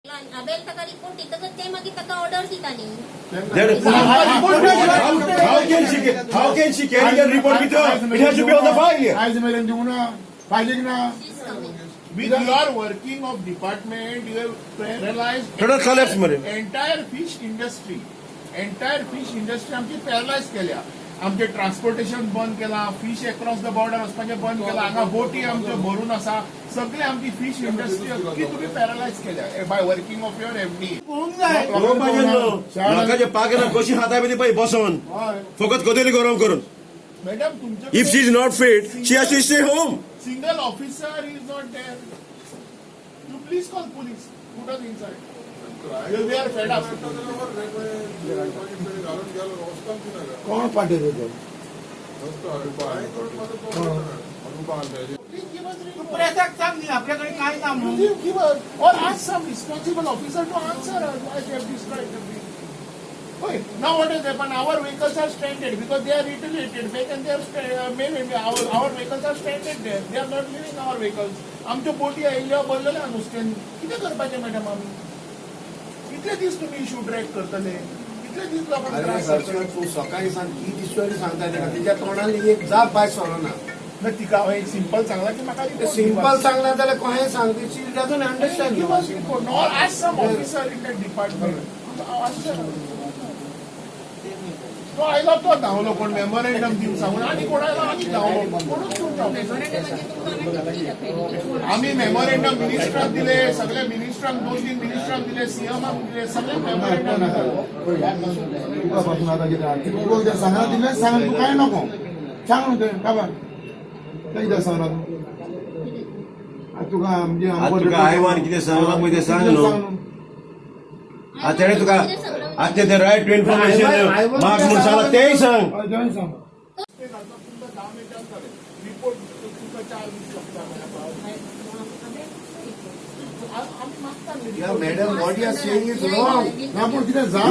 Abel taka report itagat kay magi taka order kitani. How can she carry a report with her? It has to be on the file here. With your working of department, you have paralyzed Total collapse मध्ये. entire fish industry आमची paralyse केल्या. आमचे transportation बंद केला, fish across the border वचपाचें बंद केला, हांगा बोटी आमच्यो भरून आसा, सगळे आमची फिश इंडस्ट्री अख्खी तुम्ही पॅरलायज केल्या by working of your FD. लोकांचे पागेना कशी हाताय ती पळय बसोन फकत कदेली गरम करून. मॅडम तुमचे If she is not fit, she has to stay home. Single officer is not there. You please call police. Put us inside. We are fed up. कोण पाठवत होतो? आपल्याकडे काय काम Give us or ask some responsible officer to answer us why they have destroyed the bridge. Wait, now what has happened? Our vehicles are stranded because they are retaliated back and they are maybe our vehicles are stranded there. They are not leaving our vehicles. आमच्या बोटी आयिल्ल्या बोललेल्या नुस्त्यान कितें करपाचें madam आमी? कितले दीस तुमी issue track करतले? कितले दीस लोकांक त्रास जातले? तू सकाळी सांग ही दिसवाडी सांगता तेका तिच्या तोंडान एक जाप भायर सरना. ना तिका हांव एक सिंपल सांगला की म्हाका report सिंपल सांगला जाल्यार कोणें सांग she doesn't understand. give us report. Nor ask some officer in that department. तो आयलो तो धांवलो कोण मेमोरेंडम दिवन सांगून आनी कोणाला आनी धांवलो कोणूच आम्ही मेमोरेंडम मिनिस्टराक दिले, सगळे मिनिस्टरांक 2-3 मिनिस्टरांक दिले, सीएमाक दिले, सगळे मेमोरेंडम पासून आता किती सांगा दिले सांग तू काय नको सांग ते बाबा किती सांगला तू तुका म्हणजे तुका आयवान कितें सांगला पळय तें सांग न्हू. आतां तुका आतां ते रायट टू इन्फॉर्मेशन मार्क्स म्हणून सांगला तेय सांग. रिपोर्ट तुका 4 दीस लागता. आम्ही मागता madam what you are saying is wrong. ना पण किती जाण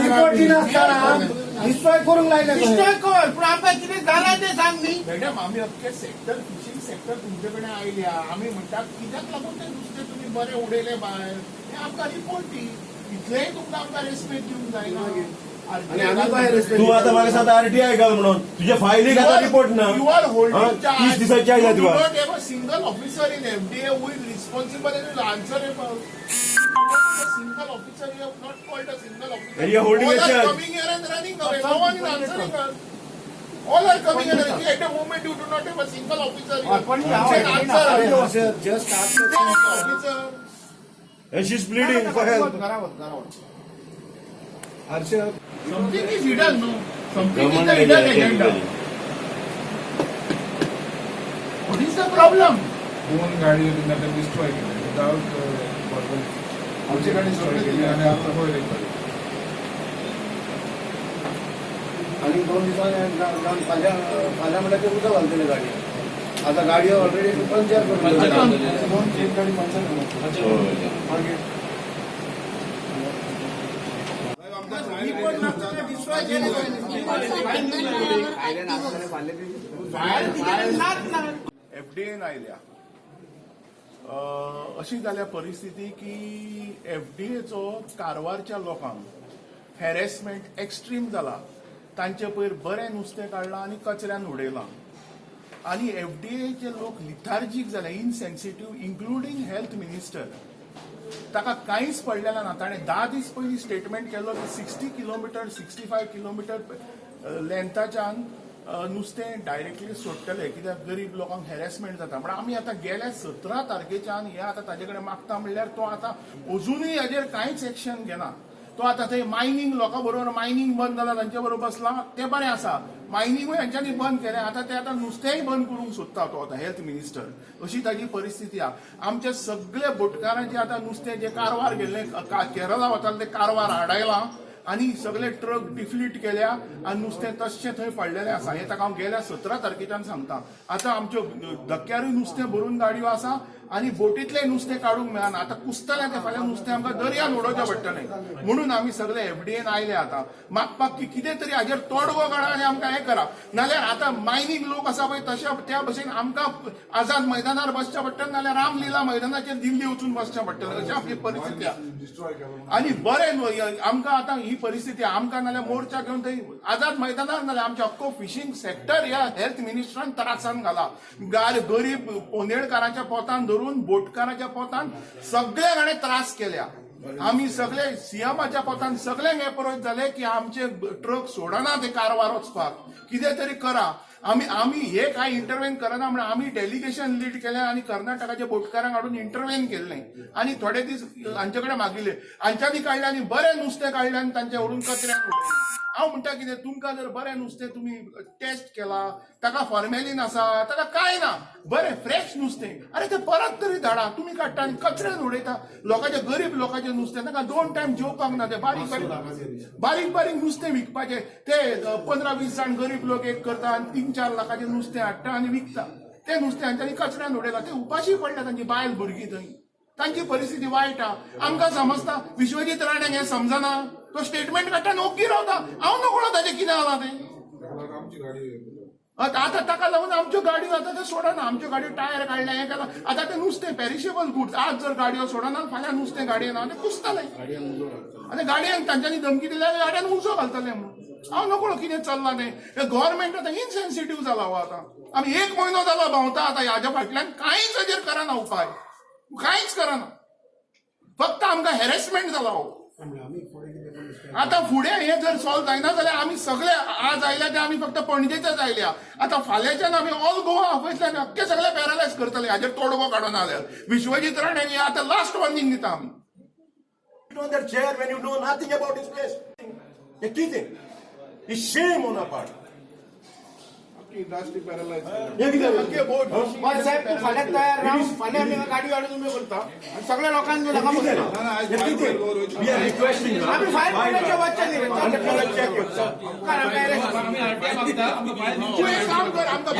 रिपोर्ट दिला असताना डिस्ट्रॉय करून लायले डिस्ट्रॉय कर पण आपल्याला किती झाला ते सांग मी. मॅडम आम्ही अख्खे सेक्टर फिशिंग सेक्टर तुमचे कडेन आयल्या. आम्ही म्हणतात कित्याक लागून ते नुस्तें तुम्ही बरे उडयले भायर हे आमकां रिपोर्ट दी. इतलेय तुमकां आमकां रेस्पेक्ट दिवंक जायना. तू आता म्हाका सांगता आरटीआय घाल म्हणून तुझ्या फायलीक आता रिपोर्ट ना. You are holding 30 दिसाची आयल्या You do Tuka. not have a single officer in FDA who is responsible and will answerable. You do not have a single officer. You have not called a single officer. And you are holding All a are charge. coming here and running away. No one is answering us. All are coming here and running. At the moment, you do not have a single officer here. आपण You can answer us. Just Officer. And she's pleading for help. Harshad Something is hidden, no? Something is the hidden agenda. What is the problem? दोन गाडी त्यांना destroy केल्या without आमची गाडी destroy केली आणि आता होईल एक गाडी. आणि 2 दिवसांनी फाल्या म्हणल्यार ते उदक घालतले गाडी. आता गाडी ऑलरेडी पंचर करून एक गाडी पंचर मागे एफडीएन आयल्या. अशी जाल्या परिस्थिती की एफडीएचो कारवारच्या लोकांक हॅरेसमेंट एक्स्ट्रीम जाला. तांचे पयर बरें नुस्तें काडलां आनी कचऱ्यान उडयलां. आनी एफडीएचे लोक लिथार्जीक जाले, इनसेन्सिटीव, इन्क्लुडींग हेल्थ मिनिस्टर. ताका कांयच पडलेलें ना. ताणें 10 दीस पयलीं स्टेटमेंट केलो की 60 किलोमिटर 65 किलोमिटर लेंथाच्यान नुस्तें डायरेक्टली सोडटले कित्याक गरीब लोकांक हॅरेसमेंट जाता. पण आमी आतां गेल्या 17 तारखेच्यान हे आतां ताजे कडेन मागता म्हणल्यार तो आतां अजुनूय हाजेर कांयच एक्शन घेना. तो आतां थंय मायनिंग लोकां बरोबर मायनिंग बंद जालां तांचे बरोबर बसला. ते बरें आसा. मायनिंगूय हांच्यांनी बंद केलें. आतां ते आतां नुस्तेंय बंद करूंक सोदता तो आतां हेल्थ मिनिस्टर. अशी ताजी परिस्थिती आहा. आमचे सगळे बोटकारांचे आतां नुस्तें जे कारवार गेल्ले केरळा वताले ते कारवार हाडायलां आनी सगळे ट्रक डिफ्लीट केल्या आनी नुस्तें तशें थंय पडलेलें आसा. हें ताका हांव गेल्या 17 तारखेच्यान सांगता. आतां आमच्यो धक्क्यारूय नुस्तें भरून गाडयो आसा आणि बोटीतले नुस्तें काडूंक मेळना. आतां कुसतलें तें फाल्यां नुस्तें आमकां दर्यान उडोवचें पडटलें. म्हणून आमी सगळे एफडीएन आयले आतां मागपाक की कितें तरी हाजेर तोडगो काडा आनी आमकां हें करा. नाल्यार आतां मायनींग लोक आसा पळय तशा त्या भशेन आमकां आझाद मैदानार बसचें पडटलें नाल्यार रामलीला मैदानाचेर दिल्ली वचून बसचें पडटलें. अशी आपली परिस्थिती आसा. डिस्ट्रॉय केलं आणि बरें आमकां आतां ही परिस्थिती आमकां नाल्यार मोर्चा घेवन थंय आझाद मैदानार नाल्यार आमच्या अख्खो फिशींग सेक्टर ह्या हेल्थ मिनिस्टरान त्रासान घाला. गरीब पोंदेडकारांच्या पोतान धरून बोटकाराच्या पोतान सगळे गाणे त्रास केल्या. आमी सगळे सीएमाच्या पोतान सगळ्यांक हे परत जाले की आमचे ट्रक सोडना ते कारवार वचपाक. कितें तरी करा. आमी हे काय इंटरव्हेन करना म्हणून आमी डेलिगेशन लीड केलें आणि कर्नाटकाच्या बोटकारांक हाडून इंटरव्हेन केल्लें आणि थोडे दीस हांचे कडेन मागिल्ले. हांच्यांनी काडलें आनी बरें नुस्तें काडलें आनी तांचे व्हरून कचऱ्यान उडयलें. हांव म्हणटा कितें तुमकां जर बरें नुस्तें तुमी टेस्ट केला ताका फॉर्मेलिन आसा ताका कांय ना बरें फ्रेश नुस्तें अरे तें परत तरी धाडा. तुमी काडटा आनी कचऱ्यान उडयता. लोकांचे गरीब लोकांचें नुस्तें ताका 2 टायम जेवपाक ना. ते बारीक बारीक नुस्तें विकपाचें. ते 15-20 जाण गरीब लोक एक करता आनी 3-4 लाखाचें नुस्तें हाडटा आनी विकता. ते नुस्तें हांच्यांनी कचऱ्यान उडयलां. ते उपाशी पडल्या तांची बायल भुरगीं थंय. तांची परिस्थिती वायट आहा. आमकां समजता विश्वजीत राण्याक हें समजना. तो स्टेटमेंट काडटा ओग्गी रावता. हांव नकळो ताचें कितें जालां तें. आमची गाडी आतां ताका लागून आमच्यो गाडयो आतां ते सोडना. आमच्यो गाडयो टायर काडल्या हें केलां. आतां ते नुस्तें पेरिशेबल गुड्स आज जर गाडयो सोडना फाल्यां नुस्तें गाडयेन ना ते कुसतलें. आनी गाडयांक तांच्यांनी धमकी दिल्यार गाडयान उजो घालतले म्हणून. हांव नकळो कितें चल्लां तें. हे गव्हर्नमेंट आतां इनसेन्सिटीव जाला हो आतां. आमी 1 म्हयनो जालो भोंवता आतां हाज्या फाटल्यान कांयच हाजेर करना उपाय. कांयच करना. फक्त आमकां हॅरेसमेंट जाला हो. आता फुडें हे जर सॉल्व जायना जाल्यार आमी सगळे आज आयल्या ते आमी फक्त पणजेच्याच आयल्या. आता फाल्यांच्यान आमी ऑल गोवा आपयतले अख्खे सगळे पॅरलायज करतले हाजेर तोडगो काडून जाल्यार. विश्वजीत राणे हे आतां लास्ट वॉर्निंग दिता आमी. On their chair when you know nothing about his place. ये कितें? It's shame on our part. Industry paralyse हे कितें? बरं साहेब तू फाल्यां तयार राव. फाल्यां आमी गाडी हाडून उबे करता आनी सगळ्या लोकांक घेवन हांगा बसता. हे कितें? We are requesting you. आमी फायल करण्याच्या वचन तूं एक काम कर आमकां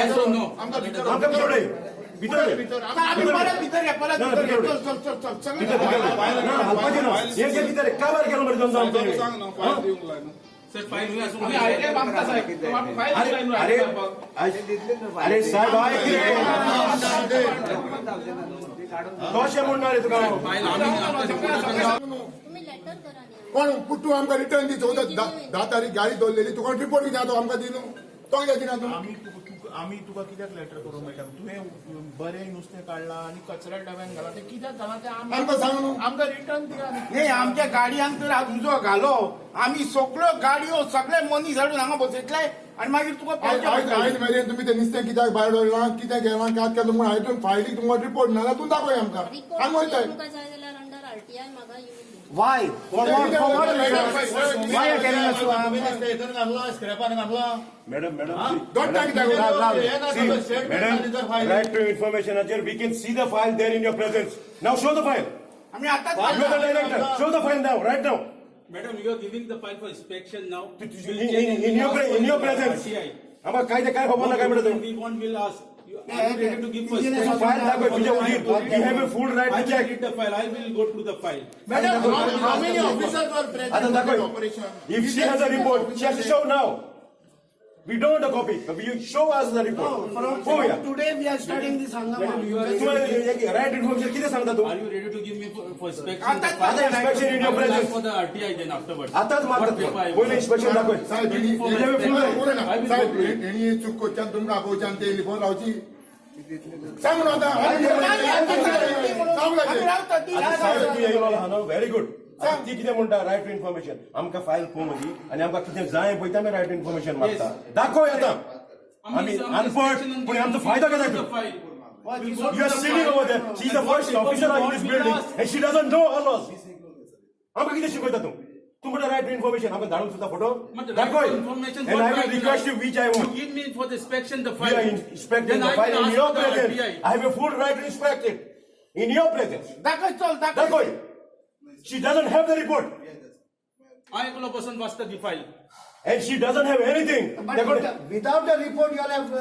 भितर आमकां भितर भितर आमी परत भितर या परत भितर या. चल चल चल सगळे हे कितें रे? काबार केलो मरे दोन जाण तुम्ही. सांग ना फायल दिवंक लाय ना अरे साहेब कशें म्हणणार तुका तुम्ही लेटर करा न्ही. कोण पुट्टू आमकां रिटर्न दी 14-10 तारीख गाडी दवरलेली तुका रिपोर्ट कितें तो आमकां दिलो तो कित्याक दिना तूं. आमी तुका कित्याक लेटर करूंक मेळटा. तुवें बरें नुस्तें काडलां आनी कचऱ्या डब्यान घाला तें कित्याक घाला तें आमकां सांग न्हू. आमकां रिटर्न दिया. नाही आमच्या गाडयांक तर आज उजो घालो. आमी सगळ्यो गाडयो सगळे मनीस हाडून हांगा बसयतले आणि मागीर तुका आयज मेरेन तुमी तें नुस्तें कित्याक भायर दवरलां कितें केलां काय केलां म्हूण हांवें फायलीक तुमकां रिपोर्ट नाल्यार तूं दाखय आमकां. रिपोर्ट आमी वयताय. तुमकां जाय जाल्यार अंडर RTI म्हाका येवन Y Madam, Don't take that. Madam, right to information, Ajay, we can see the file there in your presence. Now show the file. आम्ही आता You are the director. Show the file now, right now. Madam, you are giving the file for inspection now. In your presence. आम्हाला काय ते काय खबर ना काय म्हणत When we want, we'll ask. Are you ready to give for inspection? File दाखव तुझ्या वडील. You have a full right I to will check. read the file. I will go through the file. Madam, how many officers were present आता in that दाखव. operation? If she has a report, she has to show now. We don't want a copy. You show us the report. हो या. Today we R starting दिस हंगामा. तू right information किती सांगता तू? Are you ready to give me for inspection? आता the file? inspection in your I will ask presence. for the RTI then afterwards. आताच मारतात What paper I पहिले will- inspection दाखव. साहेब You have a full right. उरे ना. I will Saheb go through it. हेणी चूक कोच्यान तुमकां आपोवच्यान ते लिपोवन रावची सांग म्हणून आतां सांग आता साहेब तू येयलो आहा न्हू व्हेरी गुड. ती कितें म्हणटा रायट टू इन्फॉर्मेशन आमकां फायल पळोव मदीं आनी आमकां कितें जाय पळय आमी रायट टू इन्फॉर्मेशन मागता. दाखय आतां. आमी अनपढ पूण आमचो फायदो केला the तूं. file. We'll go You through are the sitting file. over there. She is the first officer in this building and she doesn't know all laws. आमकां कितें शिकयता तूं? तूं म्हणटा रायट टू इन्फॉर्मेशन आमकां धाडूंक सुद्धा फोटो But दाखय. information And what I will file request you will which I You want. give me for the inspection the We file. are inspecting Then the I file will in ask your for the presence. RTI. I have a full right to inspect it. In your presence. दाखव चल दाखव. दाखय. She doesn't have the report. I will person was the file. And she doesn't have anything. But without the report, you all have